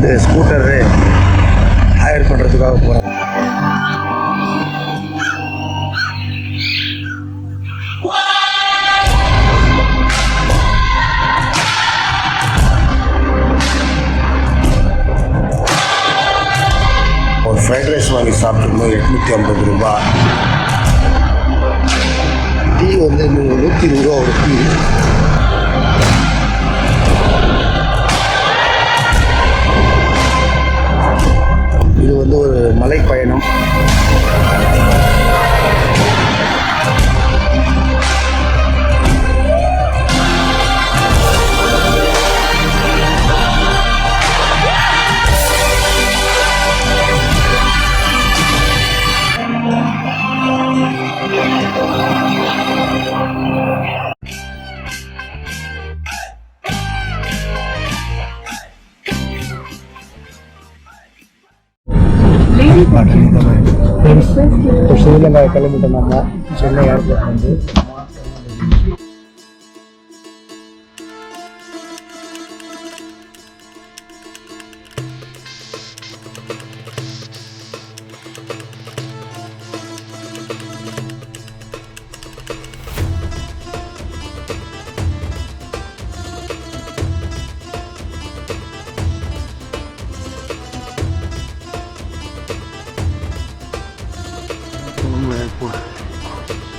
வந்து scooter higher பண்ணுறதுக்காக போகிறோம். ஒரு ஃப்ரைட் ரைஸ் வாங்கி சாப்பிட்டுருந்தோம், 850 ரூபா. டீ வந்து 120 ரூபா ஒரு டீ. இது வந்து ஒரு மலை பயணம். ஸ்ரீலங்கா கிளம்பிட்டோம். நம்ம சென்னை ஏர்போர்ட் வந்து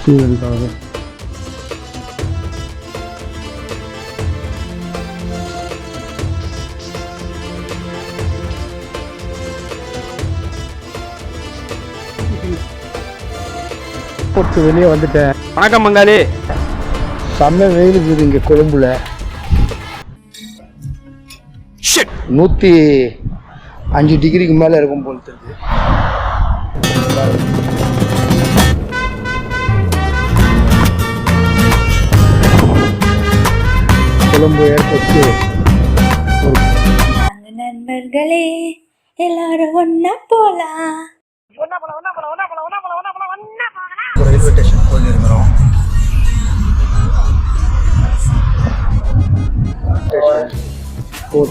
ஸ்ரீலங்காவில் வெளியே வந்துட்டேன். வணக்கம் மங்காளி. செம்ம வெயில் இருக்குது இங்கே கொழும்புல. 105 டிகிரிக்கு மேலே இருக்கும் போல் தெரியுது. கொழும்பு ஏற்பட்டு நண்பர்களே எல்லாரும் ஒன்னா போலாம். ரயில்வே ஸ்டேஷன் போயிருக்கிறோம்.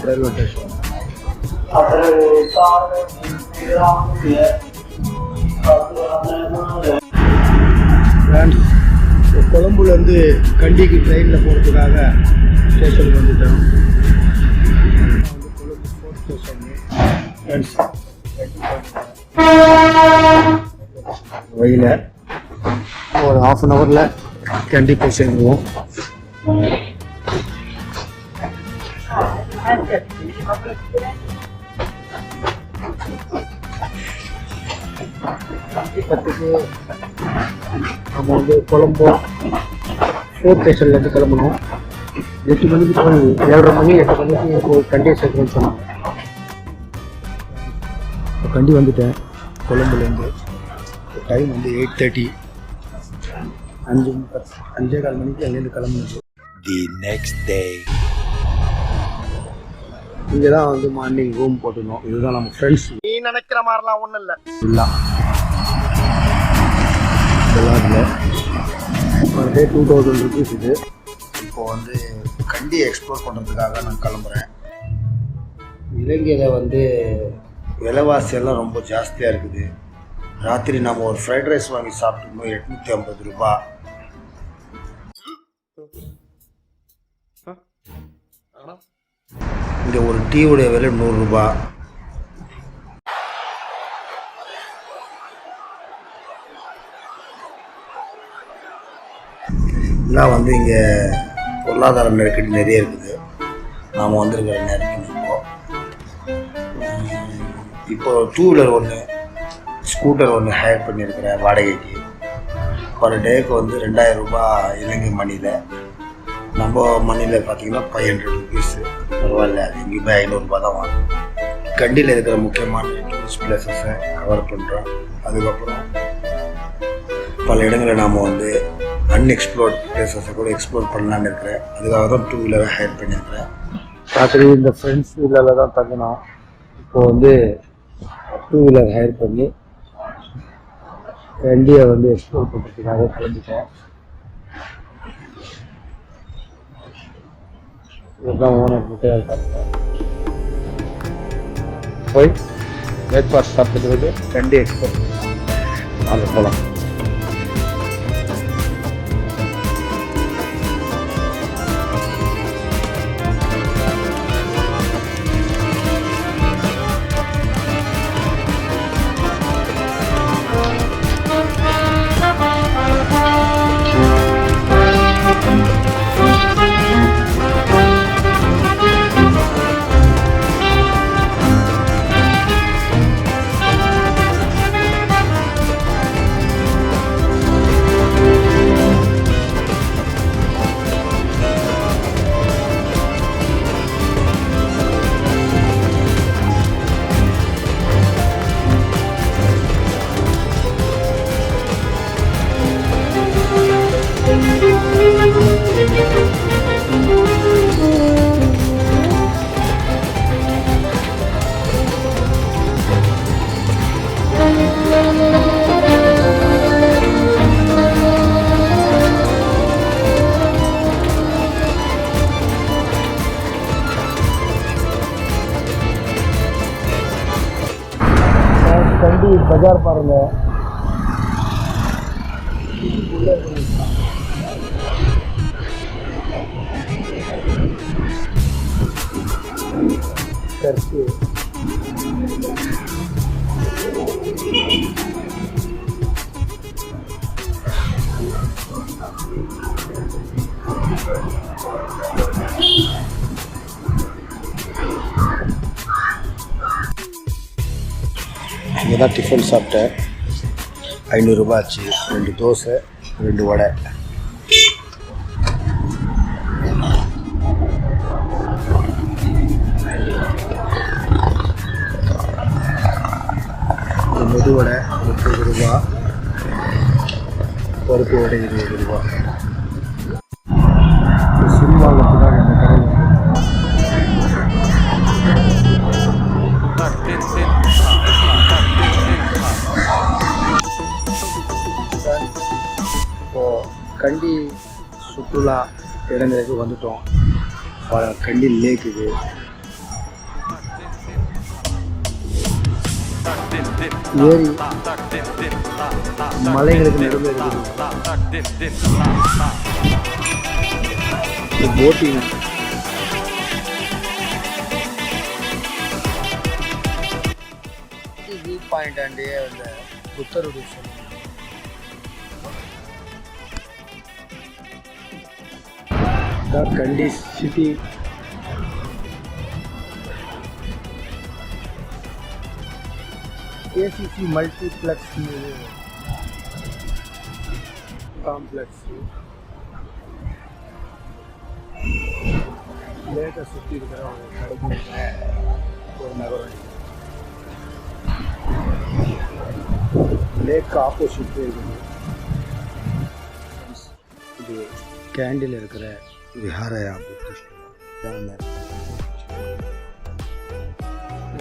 ரயில்வே ஸ்டேஷன் கொழும்புலேருந்து கண்டிக்கு ட்ரெயினில் போகிறதுக்காக ஸ்டேஷனுக்கு வந்துட்டோம். கொழும்பு ஃபோர்ட் ஸ்டேஷன் வழியில் ஒரு 1/2 ஹவரில் கண்டி போய் சேர்ந்துவோம். பத்துக்கு நம்ம வந்து கொழும்பு ஃபோர்ட் ஸ்டேஷன்லேருந்து கிளம்பணும். 8 மணிக்கு போய் 7:30 மணி 8 மணிக்கு கண்டியை சேர்க்கணும்னு சொன்னாங்க. இப்போ கண்டி வந்துட்டேன் கொழும்புலேருந்து. டைம் வந்து 8:30. 5:15 மணிக்கு அங்கேருந்து கிளம்புனது. The next day. இங்கே தான் வந்து மார்னிங் ரூம் போட்டுருந்தோம். இதுதான் நம்ம ஃப்ரெண்ட்ஸ். நீ நினைக்கிற மாதிரிலாம் ஒன்றும் இல்லை. இல்லை பர் டே 2000 ருபீஸ் இது. இப்போ வந்து கண்டி எக்ஸ்ப்ளோர் பண்ணுறதுக்காக நான் கிளம்புறேன். இலங்கையில் வந்து விலைவாசியெல்லாம் ரொம்ப ஜாஸ்தியாக இருக்குது. ராத்திரி நம்ம ஒரு ஃப்ரைட் ரைஸ் வாங்கி சாப்பிட்டுருந்தோம், 850 ரூபா. இங்கே ஒரு டீவுடைய விலை 100 ரூபா. இதெல்லாம் வந்து இங்கே பொருளாதார நெருக்கடி நிறைய இருக்குது. நாம் வந்திருக்கிற நேரத்தில் இப்போ 2 வீலர் ஒன்று, ஸ்கூட்டர் ஒன்று ஹையர் பண்ணியிருக்கிறேன் வாடகைக்கு. பர் டேக்கு வந்து 2000 ரூபா இலங்கை மணியில். நம்ம மணியில் பார்த்திங்கன்னா 500 ருபீஸு. பரவாயில்ல, அது எங்கேயுமே 500 ரூபா தான் வாங்கும். கண்டியில் இருக்கிற முக்கியமான டூரிஸ்ட் பிளேசஸை கவர் பண்ணுறோம். அதுக்கப்புறம் பல இடங்களில் நாம் வந்து அன்எக்ஸ்ப்ளோர்ட் பிளேசஸை கூட எக்ஸ்ப்ளோர் பண்ணலான்னு இருக்கிறேன். அதுக்காக தான் 2 வீலரை ஹையர் பண்ணியிருக்கிறேன். ராத்திரி இந்த ஃப்ரெண்ட்ஸ் வீலரில் தான் தங்கினோம். இப்போ வந்து 2 வீலர் ஹையர் பண்ணி கண்டியை வந்து எக்ஸ்ப்ளோர் பண்ணுறதுக்காக கிளம்பிட்டேன். இதுதான் ஓனர் கிட்டே இருக்காங்க. போய் பிரேக்ஃபாஸ்ட் சாப்பிட்டு கண்டி எக்ஸ்போ வாங்க போகலாம். கண்டி பஜார் பாருங்க. சர்ச்சு இங்கே தான் டிஃபன் சாப்பிட்டேன். 500 ரூபாய் ஆச்சு. 2 தோசை 2 வடை. மெது வடை 30 ரூபா, பருப்பு வடை 20 ரூபா. சினிமாவுக்காக இந்த கடை கண்டி சுற்றுலா இடங்களுக்கு வந்துட்டோம். கண்டி லேக் இது. ஏரி மலைகளுக்கு நடுவில் இருக்குது. போட்டிங் வியூ பாயிண்ட் அண்டே அந்த புத்தருடைய Kandy city. ACC multiplex complex. லேக்கை சுற்றி இருக்கிற ஒரு கடைக்கு ஒரு நகரம். லேக் ஆப்போசிட் இருக்குது. இது கேண்டில் இருக்கிற விஹாரயா புத்திஸ்ட்.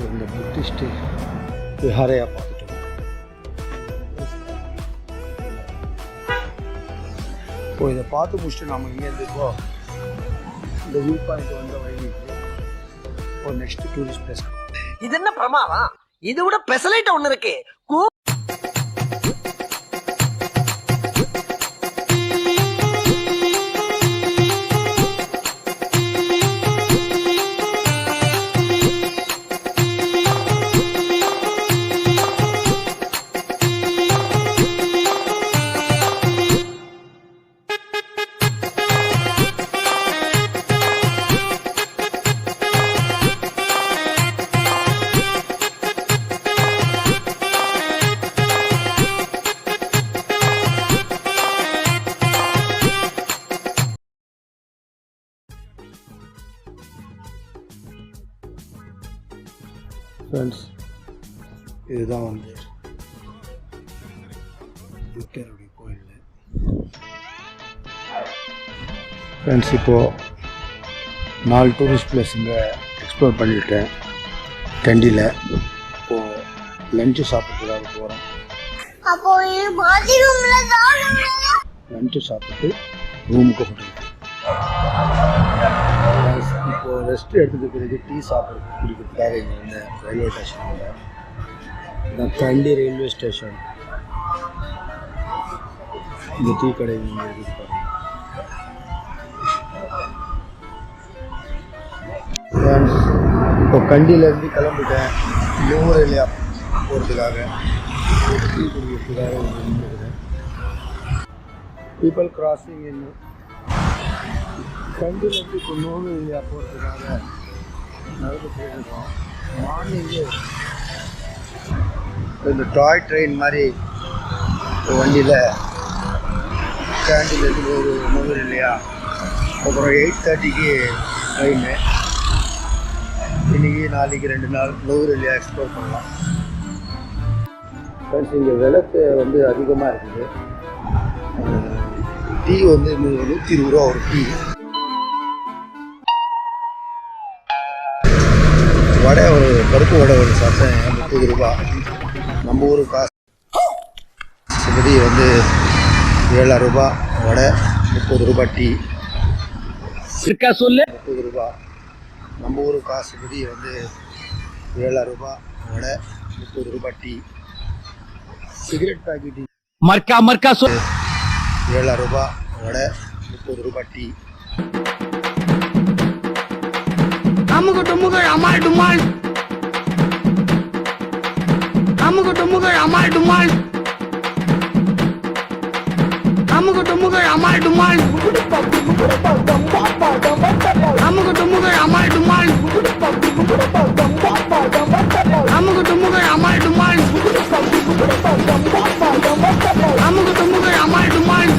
இந்த புத்திஸ்ட் விஹாரயா பார்த்துட்டோம். இப்போ இதை பார்த்து முடிச்சுட்டு நம்ம இங்கேருந்து இப்போ இந்த வியூ பாயிண்ட் வந்த வழி இப்போ நெக்ஸ்ட் டூரிஸ்ட் பிளேஸ். இது என்ன பிரமாதம்? இது விட பெசலைட் ஒண்ணு இருக்கு. ஃப்ரெண்ட்ஸ், இதுதான் வந்து புத்தருடைய கோயில். ஃப்ரெண்ட்ஸ், இப்போது 4 டூரிஸ்ட் பிளேஸ் இங்கே எக்ஸ்ப்ளோர் பண்ணிவிட்டேன் கண்டியில். இப்போது லஞ்சு சாப்பிட்றதுக்காக போகிறோம். லஞ்சு சாப்பிட்டு ரூமுக்கு போகிறோம். இப்போ இப்போது ரெஸ்ட் எடுத்தது பிறகு டீ சாப்பிட்றது குடிக்கிறதுக்காக இங்கே இந்த ரயில்வே ஸ்டேஷனில் இந்த கண்டி ரயில்வே ஸ்டேஷன் இந்த டீ கடை இங்கே இருக்குது பாருங்க. இப்போ கண்டியிலேருந்து கிளம்பிட்டேன் நூரெலியா போகிறதுக்காக டீ குடிக்கிறதுக்காக இங்கே நின்றுக்கிறேன். பீப்புள் கிராசிங் இன்னும் கண்டிலேருந்து இப்போ நூரெலியா போகிறதுக்காக நடந்து போயிருக்கோம். மார்னிங்கு இந்த டாய் ட்ரெயின் மாதிரி வண்டியில் கேண்டிலேருந்து ஒரு நூரெலியா, அப்புறம் 8:30க்கு ட்ரெயின்னு. இன்றைக்கி நாளைக்கு 2 நாள் நூரெலியா எக்ஸ்ப்ளோர் பண்ணலாம். ஃப்ரெண்ட்ஸ், இங்கே விளக்கு வந்து அதிகமாக இருக்குது. டீ வந்து 120 ரூபா ஒரு டீ. வடை ஒரு பருப்பு வடை ஒரு சாப்பிட்டேன் 30 ரூபா. நம்ம ஊர் காசு படி வந்து 7 ரூபா வடை, 30 ரூபா டீ. சொல்லு 30 ரூபா. நம்ம ஊர் காசுபடி வந்து 7 ரூபா வடை, 30 ரூபா டீ. சிகரெட் பாக்கெட் மர்க்கா சொல் 7 ரூபா வடை, 30 ரூபா டீ. அமுகு டுமுகள் அமால் டுமால், அமுகு டுமுகள் அமால் டுமால், அமுகு டுமுகள் அமால் டுமால், அமுகு டுமுகள் அமால் டுமால், அமுகு டுமுகள் அமால் டுமால், அமுகு டுமுகள் அமால் டுமால்.